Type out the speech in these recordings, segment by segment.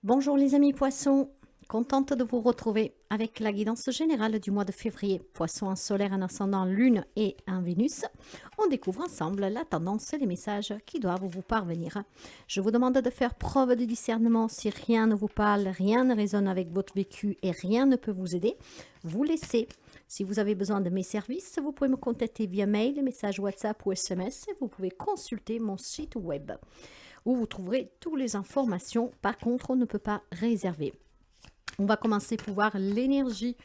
Bonjour les amis poissons, contente de vous retrouver avec la guidance générale du mois de février. Poisson en solaire, un ascendant lune et un Vénus. On découvre ensemble la tendance et les messages qui doivent vous parvenir. Je vous demande de faire preuve de discernement si rien ne vous parle, rien ne résonne avec votre vécu et rien ne peut vous aider. Vous laissez. Si vous avez besoin de mes services, vous pouvez me contacter via mail, message WhatsApp ou SMS et vous pouvez consulter mon site web où vous trouverez toutes les informations. Par contre, on ne peut pas réserver. On va commencer pour voir l'énergie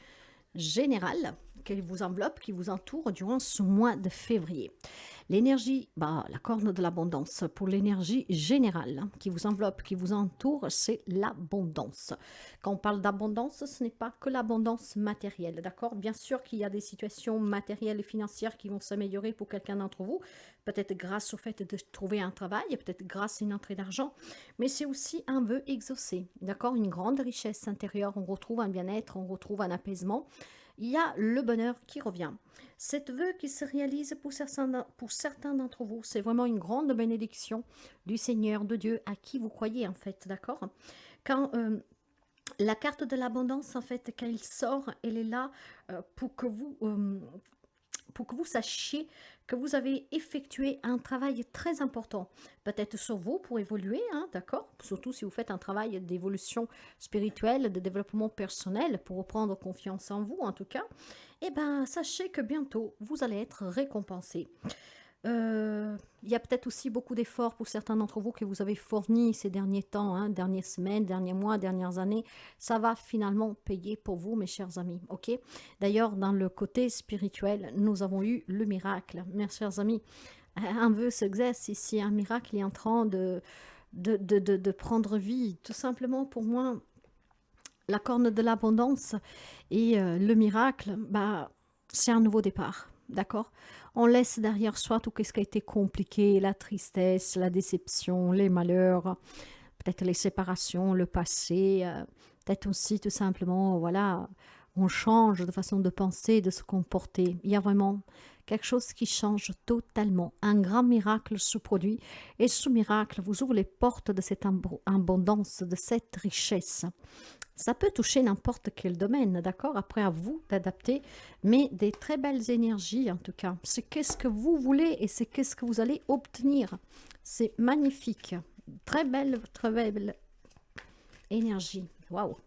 générale qui vous enveloppe, qui vous entoure durant ce mois de février. L'énergie, la corne de l'abondance, pour l'énergie générale qui vous enveloppe, qui vous entoure, c'est l'abondance. Quand on parle d'abondance, ce n'est pas que l'abondance matérielle, d'accord? Bien sûr qu'il y a des situations matérielles et financières qui vont s'améliorer pour quelqu'un d'entre vous, peut-être grâce au fait de trouver un travail, peut-être grâce à une entrée d'argent, mais c'est aussi un vœu exaucé, d'accord? Une grande richesse intérieure, on retrouve un bien-être, on retrouve un apaisement. Il y a le bonheur qui revient. Cette vœu qui se réalise pour certains d'entre vous, c'est vraiment une grande bénédiction du Seigneur, de Dieu, à qui vous croyez en fait, d'accord? Quand la carte de l'abondance, en fait, quand il sort, elle est là pour que vous sachiez que vous avez effectué un travail très important, peut-être sur vous pour évoluer, hein, d'accord? Surtout si vous faites un travail d'évolution spirituelle, de développement personnel, pour reprendre confiance en vous en tout cas, eh bien, sachez que bientôt, vous allez être récompensé. Il y a peut-être aussi beaucoup d'efforts pour certains d'entre vous que vous avez fournis ces derniers temps, hein, dernières semaines, derniers mois, dernières années. Ça va finalement payer pour vous, mes chers amis. Ok. D'ailleurs, dans le côté spirituel, nous avons eu le miracle, mes chers amis. Un vœu s'exerce ici, un miracle est en train de prendre vie. Tout simplement, pour moi, la corne de l'abondance et le miracle, c'est un nouveau départ. D'accord? On laisse derrière soi tout ce qui a été compliqué, la tristesse, la déception, les malheurs, peut-être les séparations, le passé, peut-être aussi tout simplement, voilà, on change de façon de penser, de se comporter. Il y a vraiment quelque chose qui change totalement. Un grand miracle se produit et ce miracle vous ouvre les portes de cette abondance, de cette richesse. Ça peut toucher n'importe quel domaine, d'accord? Après, à vous d'adapter, mais des très belles énergies en tout cas. C'est qu'est-ce que vous voulez et c'est qu'est-ce que vous allez obtenir. C'est magnifique. Très belle énergie. Waouh!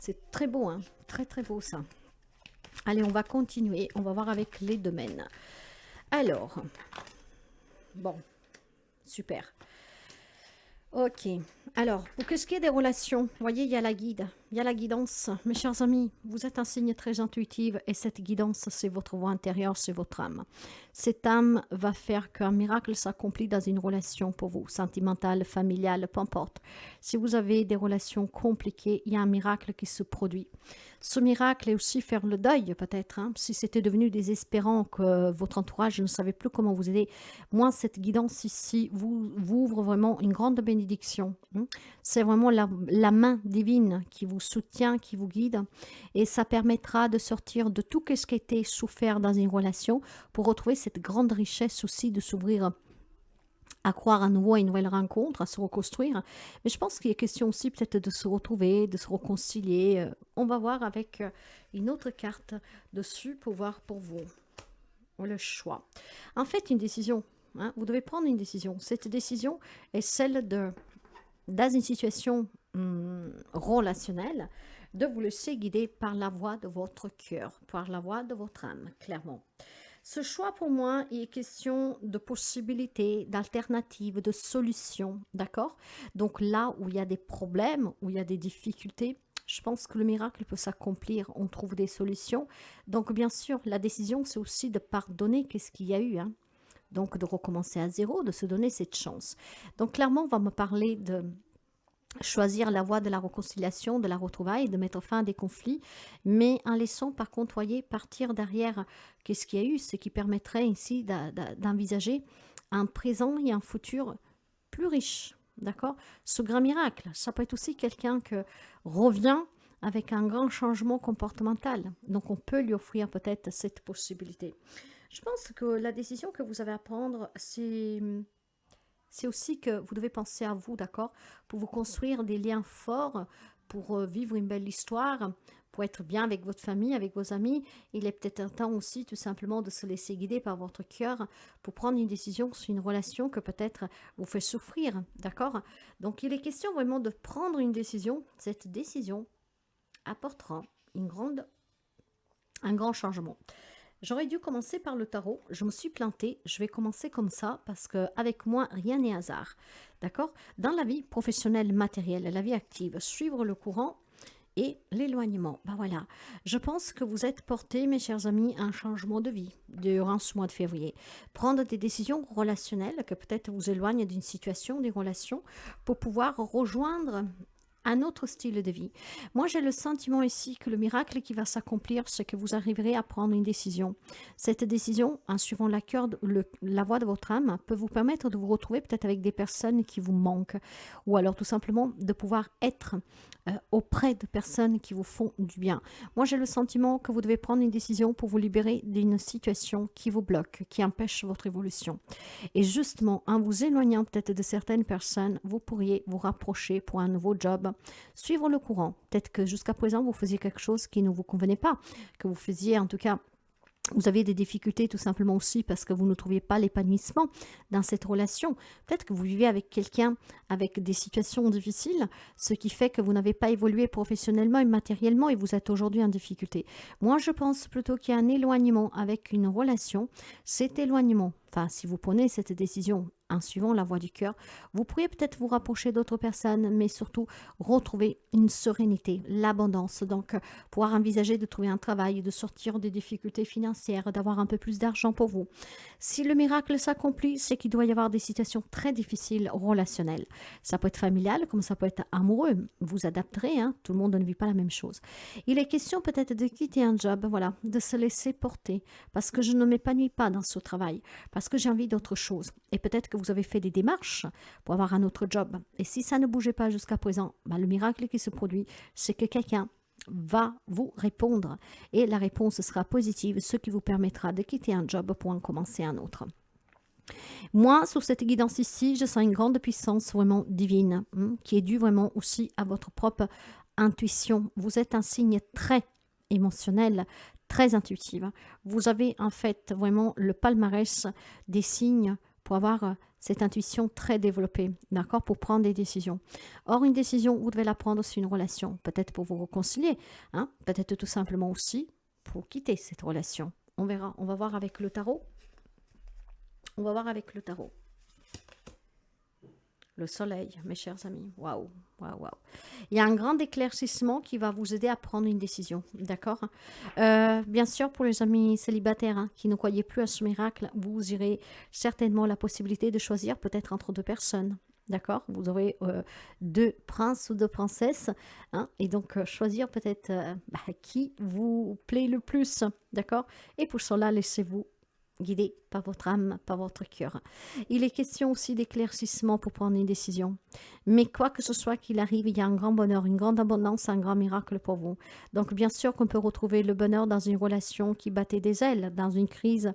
C'est très beau, hein? Très, très beau ça. Allez, on va continuer. On va voir avec les domaines. Alors, bon, super. Ok, alors, pour ce qui est des relations, vous voyez, il y a la guide, il y a la guidance. Mes chers amis, vous êtes un signe très intuitif et cette guidance, c'est votre voix intérieure, c'est votre âme. Cette âme va faire qu'un miracle s'accomplit dans une relation pour vous, sentimentale, familiale, peu importe. Si vous avez des relations compliquées, il y a un miracle qui se produit. Ce miracle est aussi faire le deuil, peut-être, hein, si c'était devenu désespérant que votre entourage ne savait plus comment vous aider. Moi, cette guidance ici vous ouvre vraiment une grande bénédiction. Hein. C'est vraiment la main divine qui vous soutient, qui vous guide. Et ça permettra de sortir de tout ce qui a été souffert dans une relation pour retrouver cette grande richesse aussi de s'ouvrir à croire à nouveau à une nouvelle rencontre, à se reconstruire. Mais je pense qu'il est question aussi peut-être de se retrouver, de se réconcilier. On va voir avec une autre carte dessus pour voir pour vous le choix. En fait, une décision. Hein, vous devez prendre une décision. Cette décision est celle de, dans une situation relationnelle, de vous laisser guider par la voix de votre cœur, par la voix de votre âme, clairement. Ce choix, pour moi, il est question de possibilités, d'alternatives, de solutions, d'accord? Donc là où il y a des problèmes, où il y a des difficultés, je pense que le miracle peut s'accomplir, on trouve des solutions. Donc bien sûr, la décision, c'est aussi de pardonner qu'est-ce qu'il y a eu, hein? Donc de recommencer à zéro, de se donner cette chance. Donc clairement, on va me parler de choisir la voie de la réconciliation, de la retrouvaille, de mettre fin à des conflits, mais en laissant par contre, voyez, partir derrière qu'est-ce qu'il y a eu, ce qui permettrait ici d'envisager un présent et un futur plus riche, d'accord? Ce grand miracle, ça peut être aussi quelqu'un qui revient avec un grand changement comportemental, donc on peut lui offrir peut-être cette possibilité. Je pense que la décision que vous avez à prendre, c'est c'est aussi que vous devez penser à vous, d'accord? Pour vous construire des liens forts, pour vivre une belle histoire, pour être bien avec votre famille, avec vos amis. Il est peut-être un temps aussi tout simplement de se laisser guider par votre cœur pour prendre une décision sur une relation que peut-être vous fait souffrir, d'accord? Donc il est question vraiment de prendre une décision. Cette décision apportera un grand changement. J'aurais dû commencer par le tarot. Je me suis plantée. Je vais commencer comme ça parce qu'avec moi, rien n'est hasard. D'accord? Dans la vie professionnelle, matérielle, la vie active, suivre le courant et l'éloignement. Ben voilà. Je pense que vous êtes portés, mes chers amis, à un changement de vie durant ce mois de février. Prendre des décisions relationnelles que peut-être vous éloignent d'une situation, des relations, pour pouvoir rejoindre un autre style de vie. Moi, j'ai le sentiment ici que le miracle qui va s'accomplir, c'est que vous arriverez à prendre une décision. Cette décision, en suivant la voix de votre âme, peut vous permettre de vous retrouver peut-être avec des personnes qui vous manquent, ou alors tout simplement de pouvoir être auprès de personnes qui vous font du bien. Moi, j'ai le sentiment que vous devez prendre une décision pour vous libérer d'une situation qui vous bloque, qui empêche votre évolution. Et justement, en vous éloignant peut-être de certaines personnes, vous pourriez vous rapprocher pour un nouveau job, suivre le courant. Peut-être que jusqu'à présent, vous faisiez quelque chose qui ne vous convenait pas, que vous faisiez en tout cas... Vous avez des difficultés tout simplement aussi parce que vous ne trouviez pas l'épanouissement dans cette relation. Peut-être que vous vivez avec quelqu'un avec des situations difficiles, ce qui fait que vous n'avez pas évolué professionnellement et matériellement et vous êtes aujourd'hui en difficulté. Moi, je pense plutôt qu'il y a un éloignement avec une relation. Cet éloignement, enfin, si vous prenez cette décision en suivant la voie du cœur, vous pourriez peut-être vous rapprocher d'autres personnes, mais surtout retrouver une sérénité, l'abondance. Donc, pouvoir envisager de trouver un travail, de sortir des difficultés financières, d'avoir un peu plus d'argent pour vous. Si le miracle s'accomplit, c'est qu'il doit y avoir des situations très difficiles relationnelles. Ça peut être familial, comme ça peut être amoureux. Vous adapterez, hein, tout le monde ne vit pas la même chose. Il est question peut-être de quitter un job, voilà, de se laisser porter, parce que je ne m'épanouis pas dans ce travail, parce que j'ai envie d'autre chose. Et peut-être que vous avez fait des démarches pour avoir un autre job. Et si ça ne bougeait pas jusqu'à présent, le miracle qui se produit, c'est que quelqu'un va vous répondre et la réponse sera positive, ce qui vous permettra de quitter un job pour en commencer un autre. Moi, sur cette guidance ici, je sens une grande puissance vraiment divine qui est due vraiment aussi à votre propre intuition. Vous êtes un signe très émotionnel, très intuitif. Vous avez en fait vraiment le palmarès des signes pour avoir cette intuition très développée, d'accord, pour prendre des décisions. Or, une décision, vous devez la prendre sur une relation, peut-être pour vous réconcilier, hein, peut-être tout simplement aussi pour quitter cette relation. On verra, on va voir avec le tarot. On va voir avec le tarot. Le soleil, mes chers amis. Waouh, waouh, waouh. Il y a un grand éclaircissement qui va vous aider à prendre une décision, d'accord? Bien sûr, pour les amis célibataires qui ne croyaient plus à ce miracle, vous aurez certainement la possibilité de choisir peut-être entre deux personnes, d'accord? Vous aurez deux princes ou deux princesses, hein, et donc choisir peut-être qui vous plaît le plus, d'accord? Et pour cela, laissez-vous guidé par votre âme, par votre cœur. Il est question aussi d'éclaircissement pour prendre une décision. Mais quoi que ce soit qu'il arrive, il y a un grand bonheur, une grande abondance, un grand miracle pour vous. Donc bien sûr qu'on peut retrouver le bonheur dans une relation qui battait des ailes, dans une crise,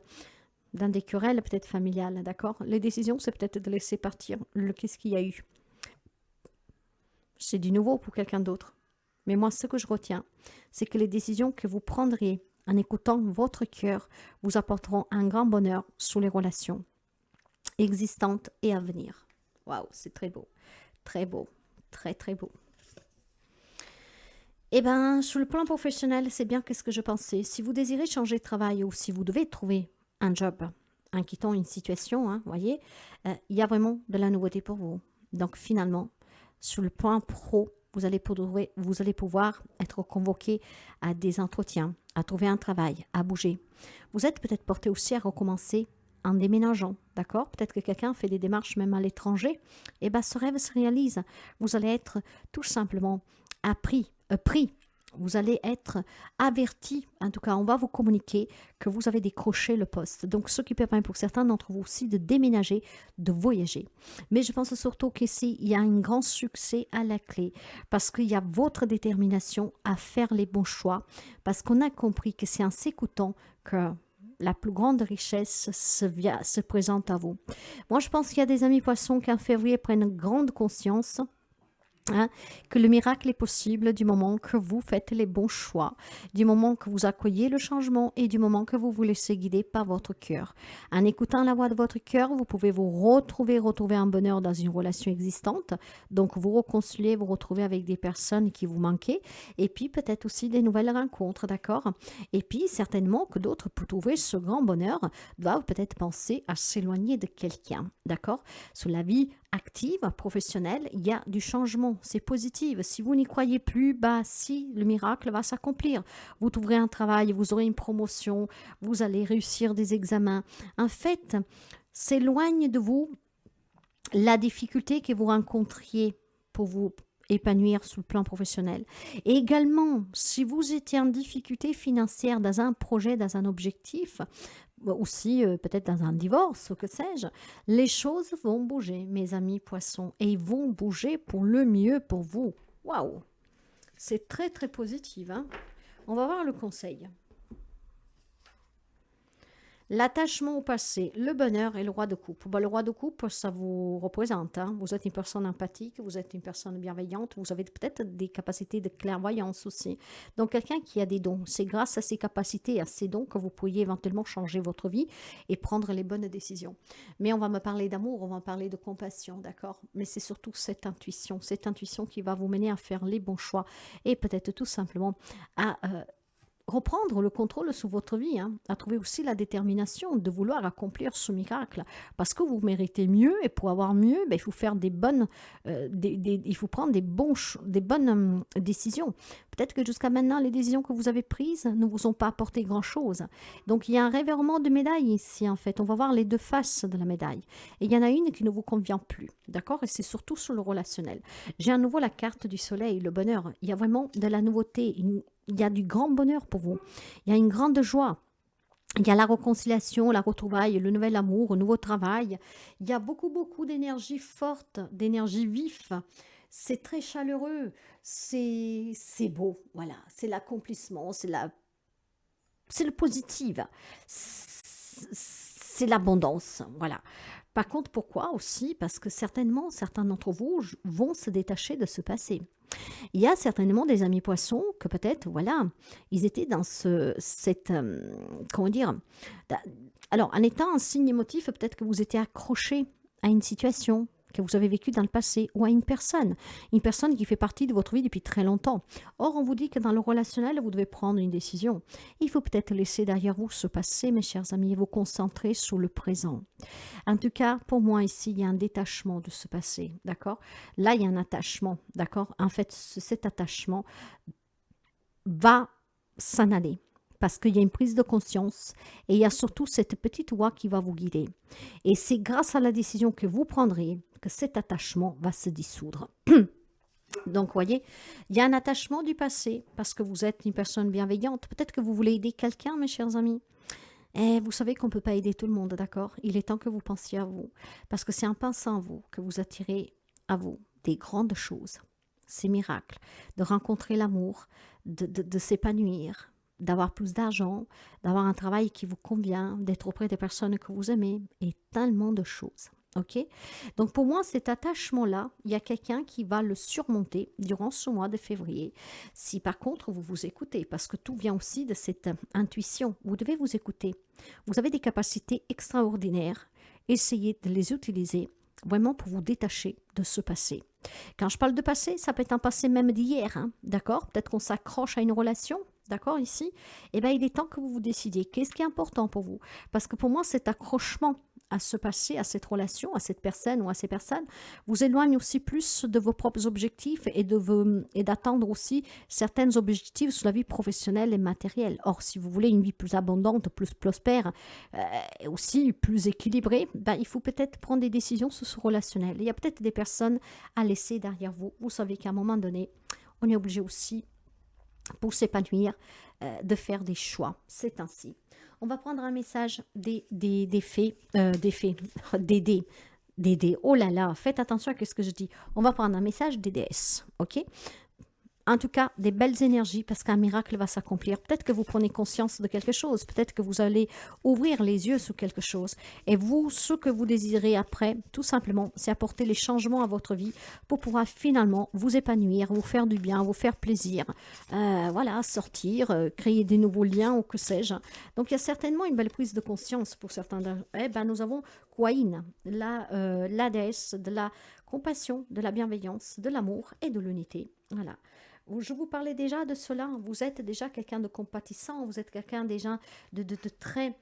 dans des querelles peut-être familiales, d'accord? Les décisions, c'est peut-être de laisser partir qu'est-ce qu'il y a eu. C'est du nouveau pour quelqu'un d'autre. Mais moi, ce que je retiens, c'est que les décisions que vous prendriez en écoutant votre cœur, vous apporteront un grand bonheur sur les relations existantes et à venir. Waouh, c'est très beau, très beau, très très beau. Eh bien, sur le plan professionnel, c'est bien qu'est-ce que je pensais. Si vous désirez changer de travail ou si vous devez trouver un job en quittant une situation, hein, voyez, il y a vraiment de la nouveauté pour vous. Donc finalement, sur le plan pro, vous allez pouvoir être convoqué à des entretiens, à trouver un travail, à bouger. Vous êtes peut-être porté aussi à recommencer en déménageant, d'accord? Peut-être que quelqu'un fait des démarches même à l'étranger. Et bien, ce rêve se réalise. Vous allez être tout simplement pris. Vous allez être averti, en tout cas on va vous communiquer que vous avez décroché le poste. Donc ce qui permet pour certains d'entre vous aussi de déménager, de voyager. Mais je pense surtout qu'ici il y a un grand succès à la clé parce qu'il y a votre détermination à faire les bons choix, parce qu'on a compris que c'est en s'écoutant que la plus grande richesse se présente à vous. Moi, je pense qu'il y a des amis poissons qui en février prennent grande conscience, hein, que le miracle est possible du moment que vous faites les bons choix, du moment que vous accueillez le changement et du moment que vous vous laissez guider par votre cœur. En écoutant la voix de votre cœur, vous pouvez vous retrouver un bonheur dans une relation existante, donc vous réconcilier, vous retrouver avec des personnes qui vous manquaient, et puis peut-être aussi des nouvelles rencontres, d'accord? Et puis certainement que d'autres, pour trouver ce grand bonheur, doivent peut-être penser à s'éloigner de quelqu'un, d'accord? Sur la vie active, professionnelle, il y a du changement, c'est positif. Si vous n'y croyez plus, bah si, le miracle va s'accomplir. Vous trouverez un travail, vous aurez une promotion, vous allez réussir des examens. En fait, s'éloigne de vous la difficulté que vous rencontriez pour vous épanouir sur le plan professionnel. Et également, si vous étiez en difficulté financière dans un projet, dans un objectif, aussi peut-être dans un divorce, que sais-je, les choses vont bouger, mes amis poissons, et ils vont bouger pour le mieux pour vous. Waouh! C'est très très positif, hein? On va voir le conseil. L'attachement au passé, le bonheur et le roi de coupe. Bon, le roi de coupe, ça vous représente, hein. Vous êtes une personne empathique, vous êtes une personne bienveillante, vous avez peut-être des capacités de clairvoyance aussi. Donc, quelqu'un qui a des dons, c'est grâce à ces capacités, à ces dons que vous pourriez éventuellement changer votre vie et prendre les bonnes décisions. Mais on va me parler d'amour, on va me parler de compassion, d'accord? Mais c'est surtout cette intuition qui va vous mener à faire les bons choix et peut-être tout simplement à reprendre le contrôle sur votre vie, hein, à trouver aussi la détermination de vouloir accomplir ce miracle, parce que vous méritez mieux, et pour avoir mieux, ben, il faut faire des bonnes, il faut prendre des bonnes décisions. Peut-être que jusqu'à maintenant, les décisions que vous avez prises ne vous ont pas apporté grand-chose. Donc, il y a un revirement de médaille ici, en fait. On va voir les deux faces de la médaille. Et il y en a une qui ne vous convient plus, d'accord? Et c'est surtout sur le relationnel. J'ai à nouveau la carte du soleil, le bonheur. Il y a vraiment de la nouveauté, il y a du grand bonheur pour vous. Il y a une grande joie. Il y a la réconciliation, la retrouvaille, le nouvel amour, le nouveau travail. Il y a beaucoup, beaucoup d'énergie forte, d'énergie vive. C'est très chaleureux. C'est beau. Voilà. C'est l'accomplissement. C'est le positif. C'est l'abondance. Voilà. Par contre, pourquoi aussi? Parce que certainement, certains d'entre vous vont se détacher de ce passé. Il y a certainement des amis poissons que peut-être, voilà, ils étaient dans comment dire, alors en étant un signe émotif, peut-être que vous étiez accroché à une situation que vous avez vécue dans le passé ou à une personne qui fait partie de votre vie depuis très longtemps. Or, on vous dit que dans le relationnel, vous devez prendre une décision. Il faut peut-être laisser derrière vous ce passé, mes chers amis, et vous concentrer sur le présent. En tout cas, pour moi, ici, il y a un détachement de ce passé, d'accord? Là, il y a un attachement, d'accord? En fait, cet attachement va s'en aller parce qu'il y a une prise de conscience et il y a surtout cette petite voix qui va vous guider. Et c'est grâce à la décision que vous prendrez que cet attachement va se dissoudre. Donc, vous voyez, il y a un attachement du passé parce que vous êtes une personne bienveillante. Peut-être que vous voulez aider quelqu'un, mes chers amis. Et vous savez qu'on ne peut pas aider tout le monde, d'accord? Il est temps que vous pensiez à vous. Parce que c'est en pensant à vous que vous attirez à vous des grandes choses. Ces miracles, de rencontrer l'amour, de s'épanouir, d'avoir plus d'argent, d'avoir un travail qui vous convient, d'être auprès des personnes que vous aimez, et tellement de choses. Ok? Donc pour moi, cet attachement-là, il y a quelqu'un qui va le surmonter durant ce mois de février. Si par contre vous vous écoutez, parce que tout vient aussi de cette intuition, vous devez vous écouter. Vous avez des capacités extraordinaires. Essayez de les utiliser vraiment pour vous détacher de ce passé. Quand je parle de passé, ça peut être un passé même d'hier, hein, d'accord? Peut-être qu'on s'accroche à une relation, d'accord, ici. Eh bien, il est temps que vous vous décidiez. Qu'est-ce qui est important pour vous? Parce que pour moi, cet accrochement à ce passé, à cette relation, à cette personne ou à ces personnes, vous éloigne aussi plus de vos propres objectifs et d'atteindre aussi certains objectifs sur la vie professionnelle et matérielle. Or, si vous voulez une vie plus abondante, plus prospère, et aussi plus équilibrée, ben, il faut peut-être prendre des décisions sur ce relationnel. Il y a peut-être des personnes à laisser derrière vous. Vous savez qu'à un moment donné, on est obligé aussi, pour s'épanouir, de faire des choix. C'est ainsi. On va prendre un message des fées, des dés. Oh là là, faites attention à ce que je dis. On va prendre un message des déesses, ok? En tout cas, des belles énergies parce qu'un miracle va s'accomplir. Peut-être que vous prenez conscience de quelque chose. Peut-être que vous allez ouvrir les yeux sur quelque chose. Et vous, ce que vous désirez après, tout simplement, c'est apporter les changements à votre vie pour pouvoir finalement vous épanouir, vous faire du bien, vous faire plaisir. Voilà, sortir, créer des nouveaux liens ou que sais-je. Donc, il y a certainement une belle prise de conscience pour certains. Eh ben, nous avons Kuan, la déesse de la compassion, de la bienveillance, de l'amour et de l'unité. Voilà. Je vous parlais déjà de cela. Vous êtes déjà quelqu'un de compatissant, vous êtes quelqu'un déjà de très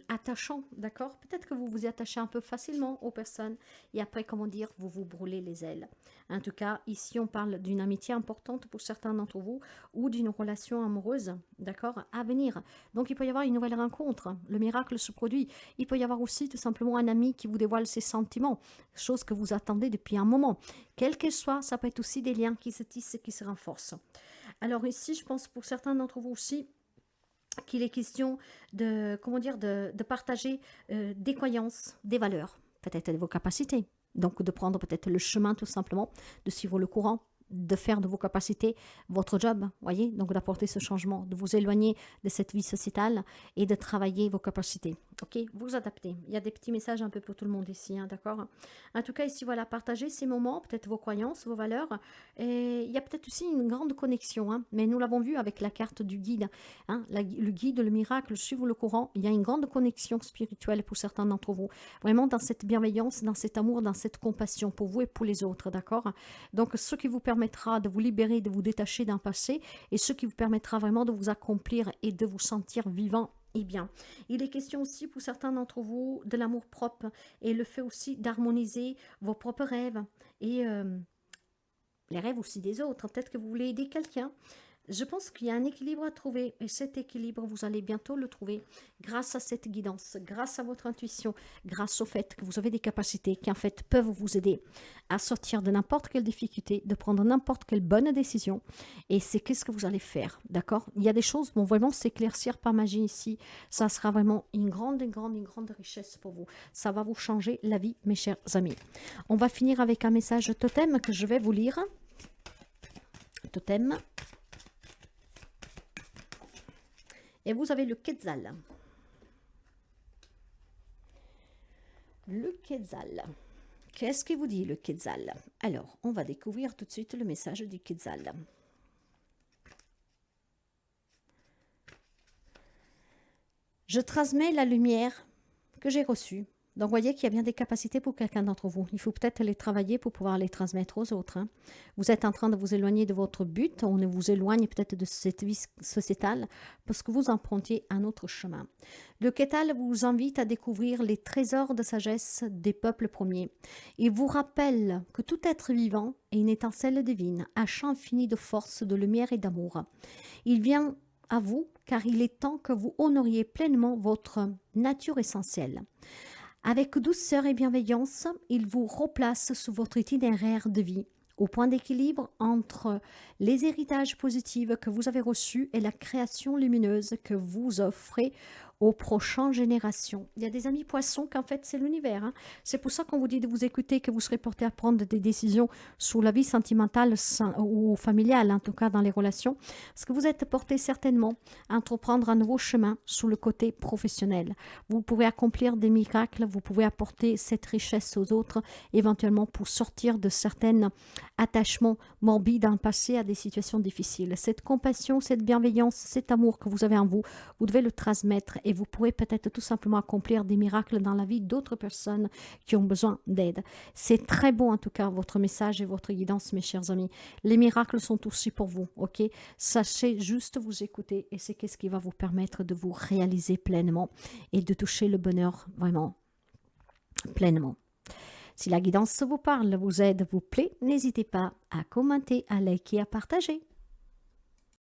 attachant, d'accord? Peut-être que vous vous y attachez un peu facilement aux personnes et après, comment dire, vous vous brûlez les ailes. En tout cas, ici, on parle d'une amitié importante pour certains d'entre vous ou d'une relation amoureuse, d'accord, à venir. Donc, il peut y avoir une nouvelle rencontre. Le miracle se produit. Il peut y avoir aussi tout simplement un ami qui vous dévoile ses sentiments, chose que vous attendez depuis un moment. Quel qu'elle soit, ça peut être aussi des liens qui se tissent et qui se renforcent. Alors ici, je pense pour certains d'entre vous aussi, qu'il est question de, comment dire, de partager des croyances, des valeurs, peut-être de vos capacités. Donc de prendre peut-être le chemin tout simplement, de suivre le courant, de faire de vos capacités votre job, voyez, donc d'apporter ce changement, de vous éloigner de cette vie sociétale et de travailler vos capacités. Ok, vous adaptez. Il y a des petits messages un peu pour tout le monde ici, hein, d'accord. En tout cas, ici, voilà, partagez ces moments, peut-être vos croyances, vos valeurs. Et il y a peut-être aussi une grande connexion, hein, mais nous l'avons vu avec la carte du guide, hein, le guide, le miracle, suivre le courant. Il y a une grande connexion spirituelle pour certains d'entre vous. Vraiment dans cette bienveillance, dans cet amour, dans cette compassion pour vous et pour les autres, d'accord. Donc, ce qui vous permettra de vous libérer, de vous détacher d'un passé et ce qui vous permettra vraiment de vous accomplir et de vous sentir vivant et bien. Il est question aussi pour certains d'entre vous de l'amour propre et le fait aussi d'harmoniser vos propres rêves et les rêves aussi des autres. Peut-être que vous voulez aider quelqu'un. Je pense qu'il y a un équilibre à trouver et cet équilibre, vous allez bientôt le trouver grâce à cette guidance, grâce à votre intuition, grâce au fait que vous avez des capacités qui en fait peuvent vous aider à sortir de n'importe quelle difficulté, de prendre n'importe quelle bonne décision. Et c'est qu'est-ce que vous allez faire, d'accord? Il y a des choses vont vraiment s'éclaircir par magie ici. Ça sera vraiment une grande richesse pour vous. Ça va vous changer la vie, mes chers amis. On va finir avec un message totem que je vais vous lire. Totem. Et vous avez le Quetzal. Le Quetzal. Qu'est-ce qu'il vous dit, le Quetzal? Alors, on va découvrir tout de suite le message du Quetzal. Je transmets la lumière que j'ai reçue. Donc, vous voyez qu'il y a bien des capacités pour quelqu'un d'entre vous. Il faut peut-être les travailler pour pouvoir les transmettre aux autres. Hein. Vous êtes en train de vous éloigner de votre but. On vous éloigne peut-être de cette vie sociétale parce que vous empruntiez un autre chemin. Le Quetzal vous invite à découvrir les trésors de sagesse des peuples premiers. Il vous rappelle que tout être vivant est une étincelle divine, un champ infini de force, de lumière et d'amour. Il vient à vous car il est temps que vous honoriez pleinement votre nature essentielle. Avec douceur et bienveillance, il vous replace sur votre itinéraire de vie, au point d'équilibre entre les héritages positifs que vous avez reçus et la création lumineuse que vous offrez aux prochaines générations. Il y a des amis poissons qu'en fait c'est l'univers. Hein. C'est pour ça qu'on vous dit de vous écouter, que vous serez porté à prendre des décisions sur la vie sentimentale ou familiale, en tout cas dans les relations. Parce que vous êtes porté certainement à entreprendre un nouveau chemin sur le côté professionnel. Vous pouvez accomplir des miracles, vous pouvez apporter cette richesse aux autres, éventuellement pour sortir de certains attachements morbides d'un passé à des situations difficiles. Cette compassion, cette bienveillance, cet amour que vous avez en vous, vous devez le transmettre et vous pourrez peut-être tout simplement accomplir des miracles dans la vie d'autres personnes qui ont besoin d'aide. C'est très bon en tout cas votre message et votre guidance, mes chers amis. Les miracles sont aussi pour vous, ok? Sachez juste vous écouter et c'est ce qui va vous permettre de vous réaliser pleinement et de toucher le bonheur vraiment pleinement. Si la guidance vous parle, vous aide, vous plaît, n'hésitez pas à commenter, à liker, à partager.